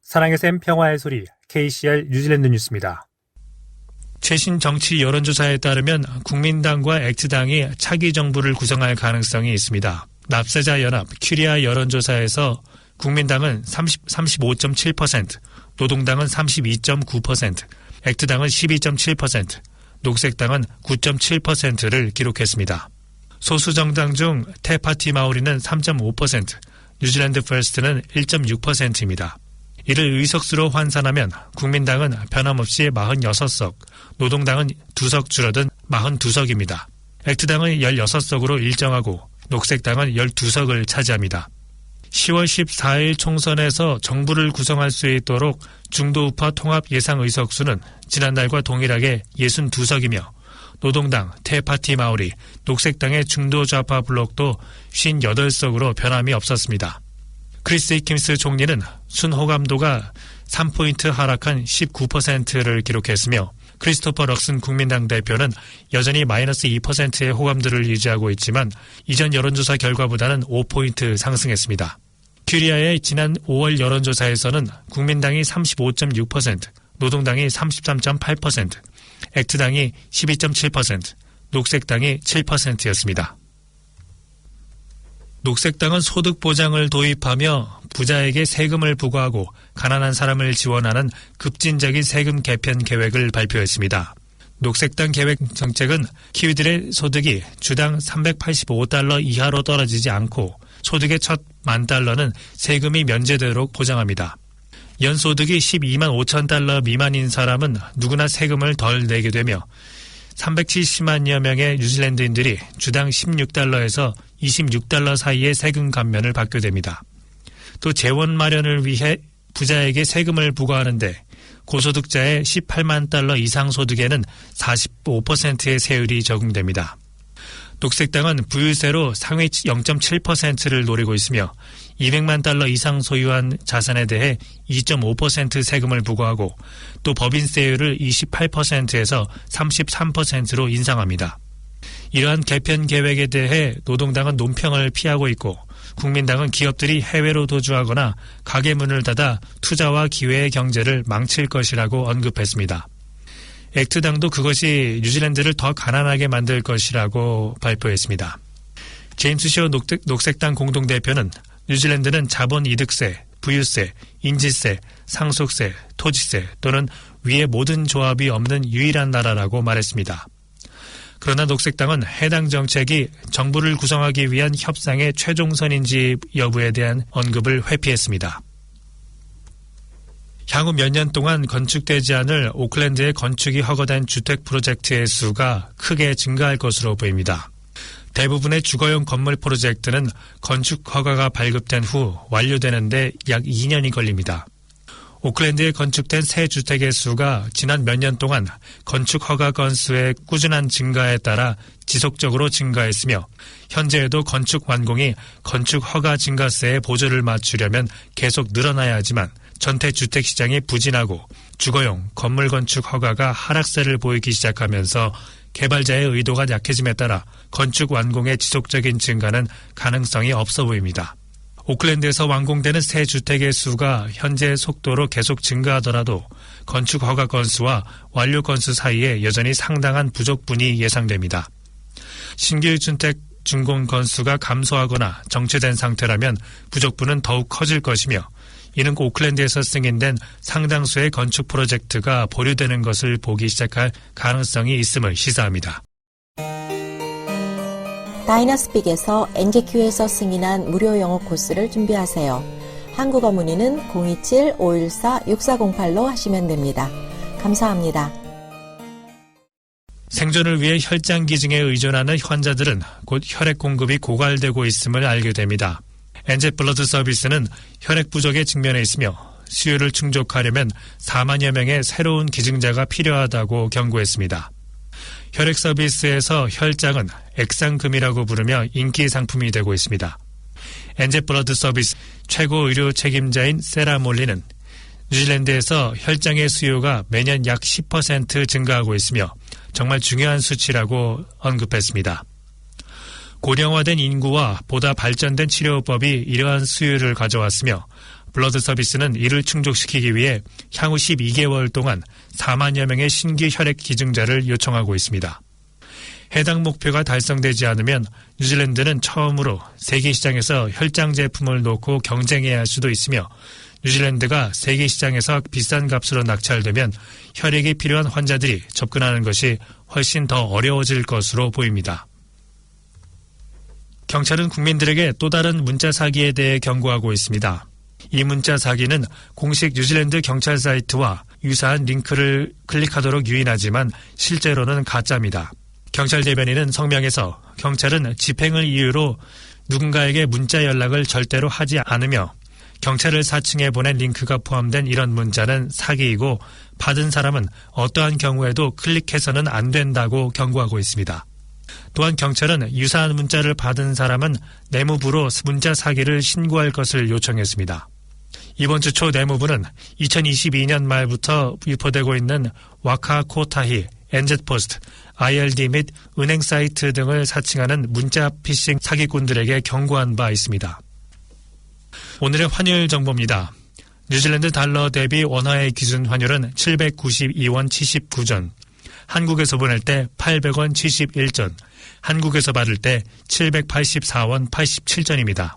사랑의 샘 평화의 소리 KCR 뉴질랜드 뉴스입니다. 최신 정치 여론조사에 따르면 국민당과 액트당이 차기 정부를 구성할 가능성이 있습니다. 납세자 연합 큐리아 여론조사에서 국민당은 35.7%, 노동당은 32.9%, 액트당은 12.7%, 녹색당은 9.7%를 기록했습니다. 소수 정당 중 테파티 마오리는 3.5%, 뉴질랜드 퍼스트는 1.6%입니다. 이를 의석수로 환산하면 국민당은 변함없이 46석, 노동당은 2석 줄어든 42석입니다. 액트당은 16석으로 일정하고 녹색당은 12석을 차지합니다. 10월 14일 총선에서 정부를 구성할 수 있도록 중도우파 통합 예상 의석수는 지난달과 동일하게 62석이며 노동당, 테파티 마오리, 녹색당의 중도좌파 블록도 58석으로 변함이 없었습니다. 크리스 히킨스 총리는 순호감도가 3포인트 하락한 19%를 기록했으며 크리스토퍼 럭슨 국민당 대표는 여전히 마이너스 2%의 호감도를 유지하고 있지만 이전 여론조사 결과보다는 5포인트 상승했습니다. 큐리아의 지난 5월 여론조사에서는 국민당이 35.6%, 노동당이 33.8%, 액트당이 12.7%, 녹색당이 7%였습니다. 녹색당은 소득 보장을 도입하며 부자에게 세금을 부과하고 가난한 사람을 지원하는 급진적인 세금 개편 계획을 발표했습니다. 녹색당 계획 정책은 키위들의 소득이 주당 $385 이하로 떨어지지 않고 소득의 첫 $10,000는 세금이 면제되도록 보장합니다. 연소득이 $125,000 미만인 사람은 누구나 세금을 덜 내게 되며 370만여 명의 뉴질랜드인들이 주당 $16에서 $26 사이의 세금 감면을 받게 됩니다. 또 재원 마련을 위해 부자에게 세금을 부과하는데 고소득자의 $180,000 이상 소득에는 45%의 세율이 적용됩니다. 녹색당은 부유세로 상위 0.7%를 노리고 있으며 $200만 이상 소유한 자산에 대해 2.5% 세금을 부과하고 또 법인세율을 28%에서 33%로 인상합니다. 이러한 개편 계획에 대해 노동당은 논평을 피하고 있고 국민당은 기업들이 해외로 도주하거나 가게 문을 닫아 투자와 기회의 경제를 망칠 것이라고 언급했습니다. 액트당도 그것이 뉴질랜드를 더 가난하게 만들 것이라고 발표했습니다. 제임스 쇼 녹색당 공동대표는 뉴질랜드는 자본이득세, 부유세, 인지세, 상속세, 토지세 또는 위의 모든 조합이 없는 유일한 나라라고 말했습니다. 그러나 녹색당은 해당 정책이 정부를 구성하기 위한 협상의 최종선인지 여부에 대한 언급을 회피했습니다. 향후 몇 년 동안 건축되지 않을 오클랜드의 건축이 허가된 주택 프로젝트의 수가 크게 증가할 것으로 보입니다. 대부분의 주거용 건물 프로젝트는 건축 허가가 발급된 후 완료되는데 약 2년이 걸립니다. 오클랜드에 건축된 새 주택의 수가 지난 몇 년 동안 건축 허가 건수의 꾸준한 증가에 따라 지속적으로 증가했으며 현재에도 건축 완공이 건축 허가 증가세에 보조를 맞추려면 계속 늘어나야 하지만 전체 주택 시장이 부진하고 주거용 건물 건축 허가가 하락세를 보이기 시작하면서 개발자의 의도가 약해짐에 따라 건축 완공의 지속적인 증가는 가능성이 없어 보입니다. 오클랜드에서 완공되는 새 주택의 수가 현재 속도로 계속 증가하더라도 건축 허가 건수와 완료 건수 사이에 여전히 상당한 부족분이 예상됩니다. 신규 주택 준공 건수가 감소하거나 정체된 상태라면 부족분은 더욱 커질 것이며 이는 오클랜드에서 승인된 상당수의 건축 프로젝트가 보류되는 것을 보기 시작할 가능성이 있음을 시사합니다. 다이너스픽에서 NJQ에서 승인한 무료 영어 코스를 준비하세요. 한국어 문의는 027-514-6408로 하시면 됩니다. 감사합니다. 생존을 위해 혈장 기증에 의존하는 환자들은 곧 혈액 공급이 고갈되고 있음을 알게 됩니다. 엔젤 블러드 서비스는 혈액 부족에 직면해 있으며 수요를 충족하려면 4만여 명의 새로운 기증자가 필요하다고 경고했습니다. 혈액 서비스에서 혈장은 액상금이라고 부르며 인기 상품이 되고 있습니다. 엔젤 블러드 서비스 최고 의료 책임자인 세라 몰리는 뉴질랜드에서 혈장의 수요가 매년 약 10% 증가하고 있으며 정말 중요한 수치라고 언급했습니다. 고령화된 인구와 보다 발전된 치료법이 이러한 수요를 가져왔으며 블러드 서비스는 이를 충족시키기 위해 향후 12개월 동안 4만여 명의 신규 혈액 기증자를 요청하고 있습니다. 해당 목표가 달성되지 않으면 뉴질랜드는 처음으로 세계 시장에서 혈장 제품을 놓고 경쟁해야 할 수도 있으며 뉴질랜드가 세계 시장에서 비싼 값으로 낙찰되면 혈액이 필요한 환자들이 접근하는 것이 훨씬 더 어려워질 것으로 보입니다. 경찰은 국민들에게 또 다른 문자 사기에 대해 경고하고 있습니다. 이 문자 사기는 공식 뉴질랜드 경찰 사이트와 유사한 링크를 클릭하도록 유인하지만 실제로는 가짜입니다. 경찰 대변인은 성명에서 경찰은 집행을 이유로 누군가에게 문자 연락을 절대로 하지 않으며 경찰을 사칭해 보낸 링크가 포함된 이런 문자는 사기이고 받은 사람은 어떠한 경우에도 클릭해서는 안 된다고 경고하고 있습니다. 또한 경찰은 유사한 문자를 받은 사람은 내무부로 문자 사기를 신고할 것을 요청했습니다. 이번 주 초 내무부는 2022년 말부터 유포되고 있는 와카 코타히, 엔젯포스트, IRD 및 은행 사이트 등을 사칭하는 문자 피싱 사기꾼들에게 경고한 바 있습니다. 오늘의 환율 정보입니다. 뉴질랜드 달러 대비 원화의 기준 환율은 792원 79전, 한국에서 보낼 때 800원 71전, 한국에서 받을 때 784원 87전입니다.